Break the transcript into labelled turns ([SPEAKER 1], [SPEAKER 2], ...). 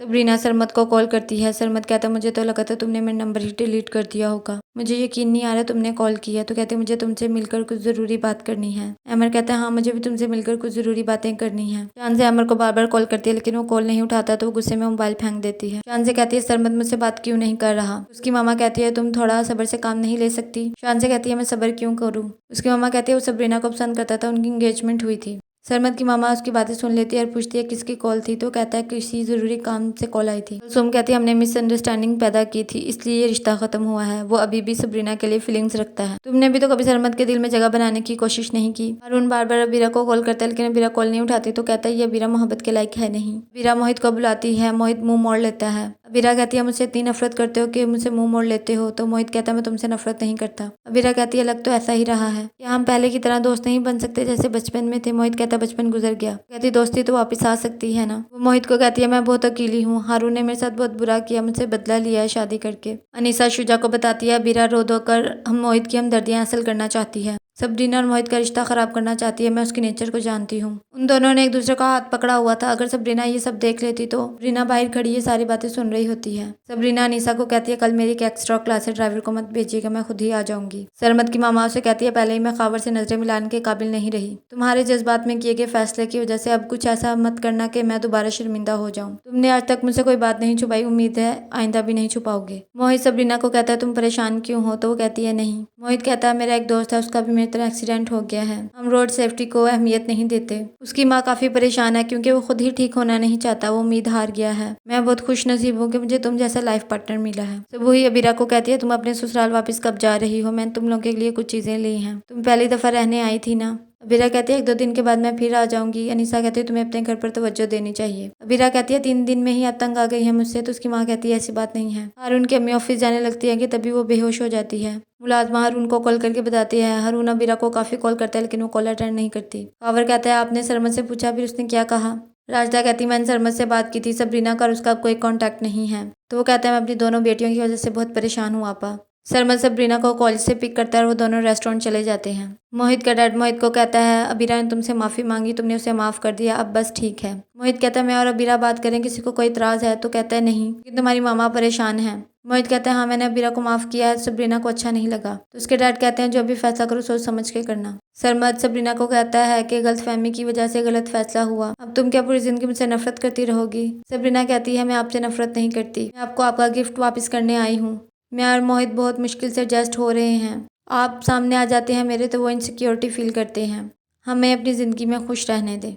[SPEAKER 1] Sabrina सरमत को call करती है। सरमत कहता है मुझे तो लगा था तुमने मेरा नंबर ही डिलीट कर दिया होगा, मुझे यकीन नहीं आ रहा तुमने कॉल किया। तो कहते मुझे तुमसे मिलकर कुछ ज़रूरी बात करनी है। अमर कहता है हाँ मुझे भी तुमसे मिलकर कुछ ज़रूरी बातें करनी है। चांद से अमर को बार बार कॉल करती है लेकिन वो कॉल नहीं उठाता तो वो गुस्से में मोबाइल फेंक देती है। चांद से कहती है सरमत मुझसे बात क्यों नहीं कर रहा। उसकी मामा कहती है तुम थोड़ा सब्र से काम नहीं ले सकती। चांद से कहती है मैं सब्र क्यों करूँ। उसकी मामा कहती है वो सबरीना को पसंद करता था, उनकी एंगेजमेंट हुई थी। सरमत की मामा उसकी बातें सुन लेती है और पूछती है किसकी कॉल थी। तो कहता है किसी ज़रूरी काम से कॉल आई थी। कुलसुम कहती है हमने मिसअंडरस्टैंडिंग पैदा की थी इसलिए ये रिश्ता ख़त्म हुआ है। वो अभी भी सबरीना के लिए फीलिंग्स रखता है। तुमने भी तो कभी सरमत के दिल में जगह बनाने की कोशिश नहीं की। अरुण बार बार अबीरा को कॉल करता है लेकिन अबीरा कॉल नहीं उठाती। तो कहता है ये अबीरा मोहब्बत के लायक है नहीं। अबीरा मोहित को बुलाती है, मोहित मुंह मोड़ लेता है। अबीरा कहती है मुझसे इतनी नफरत करते हो कि मुझसे मुंह मोड़ लेते हो। तो मोहित कहता है मैं तुमसे नफरत नहीं करता। अबीरा कहती है लग तो ऐसा ही रहा है। क्या हम पहले की तरह दोस्त नहीं बन सकते जैसे बचपन में थे। मोहित कहता है बचपन गुजर गया। कहती दोस्ती तो वापस आ सकती है ना। वो मोहित को कहती है मैं बहुत अकेली हूँ, हारून ने मेरे साथ बहुत बुरा किया, मुझसे बदला लिया है शादी करके। अनीसा शुजा को बताती है अबीरा रो धो कर हम मोहित की हमदर्दियां हासिल करना चाहती है। सबरीना और मोहित का रिश्ता खराब करना चाहती है, मैं उसके नेचर को जानती हूँ। उन दोनों ने एक दूसरे का हाथ पकड़ा हुआ था। अगर सबरीना ये सब देख लेती तो सबरीना बाहर खड़ी ये सारी बातें सुन रही होती है। सबरीना अनीसा को कहती है कल मेरी एक एक्स्ट्रा क्लास है, ड्राइवर को मत भेजिएगा, मैं खुद ही आ जाऊंगी। सरमत की मामा उसे कहती है पहले ही मैं खावर से नजरें मिलाने के काबिल नहीं रही। तुम्हारे जज्बात में किए गए फैसले की वजह से अब कुछ ऐसा मत करना कि मैं दोबारा शर्मिंदा हो जाऊं। तुमने आज तक मुझसे कोई बात नहीं छुपाई, उम्मीद है आइंदा भी नहीं छुपाओगे। मोहित सबरीना को कहता है तुम परेशान क्यों हो। तो वो कहती है नहीं। मोहित कहता है मेरा एक दोस्त है, उसका भी मेरी तरह एक्सीडेंट हो गया है, हम रोड सेफ्टी को अहमियत नहीं देते। उसकी माँ काफी परेशान है क्योंकि वो खुद ही ठीक होना नहीं चाहता, वो उम्मीद हार गया है। मैं बहुत खुश नसीब हूँ कि मुझे तुम जैसा लाइफ पार्टनर मिला है। तो वही अबीरा को कहती है तुम अपने ससुराल वापस कब जा रही हो, मैंने तुम लोगों के लिए कुछ चीजें ली हैं, तुम पहली दफा रहने आई थी ना। अबीरा कहती है 1-2 दिन के बाद मैं फिर आ जाऊंगी। अनीसा कहती है तुम्हें अपने घर पर तवज्जो देनी चाहिए। अबीरा कहती है 3 दिन में ही आप तंग आ गई है मुझसे। तो उसकी माँ कहती है ऐसी बात नहीं है। हारून की अम्मी ऑफिस जाने लगती है कि तभी वो बेहोश हो जाती है। मुलाजमा हारून को कॉल करके बताती है। हारून अबीरा को काफी कॉल करता है लेकिन वो कॉल अटेंड नहीं करती। कावर कहता है आपने सरमत से पूछा, फिर उसने क्या कहा। राजदा कहती मैंने सरमत से बात की थी, सबरीना का और उसका कोई कांटेक्ट नहीं है। तो वो कहता है मैं अपनी दोनों बेटियों की वजह से बहुत परेशान हूँ आपा। सरमत सबरीना को कॉलेज से पिक करता है और वो दोनों रेस्टोरेंट चले जाते हैं। मोहित का डैड मोहित को कहता है अबीरा ने तुमसे माफ़ी मांगी, तुमने उसे माफ़ कर दिया, अब बस ठीक है। मोहित कहता है मैं और अबीरा बात करें, किसी को कोई इतराज़ है। तो कहता है नहीं कि तुम्हारी मामा परेशान है। मोहित कहता है हाँ मैंने अबीरा को माफ़ किया है, सबरीना को अच्छा नहीं लगा। तो उसके डैड कहते हैं जो भी फैसला करो सोच समझ के करना। सरमत सबरीना को कहता है कि गलतफहमी की वजह से गलत फैसला हुआ, अब तुम क्या पूरी जिंदगी मुझसे नफरत करती रहोगी। सबरीना कहती है मैं आपसे नफरत नहीं करती, मैं आपको आपका गिफ्ट वापस करने आई हूँ। मैं और मोहित बहुत मुश्किल से एडजस्ट हो रहे हैं, आप सामने आ जाते हैं मेरे तो वो इनसिक्योरिटी फील करते हैं, हमें अपनी ज़िंदगी में खुश रहने दें।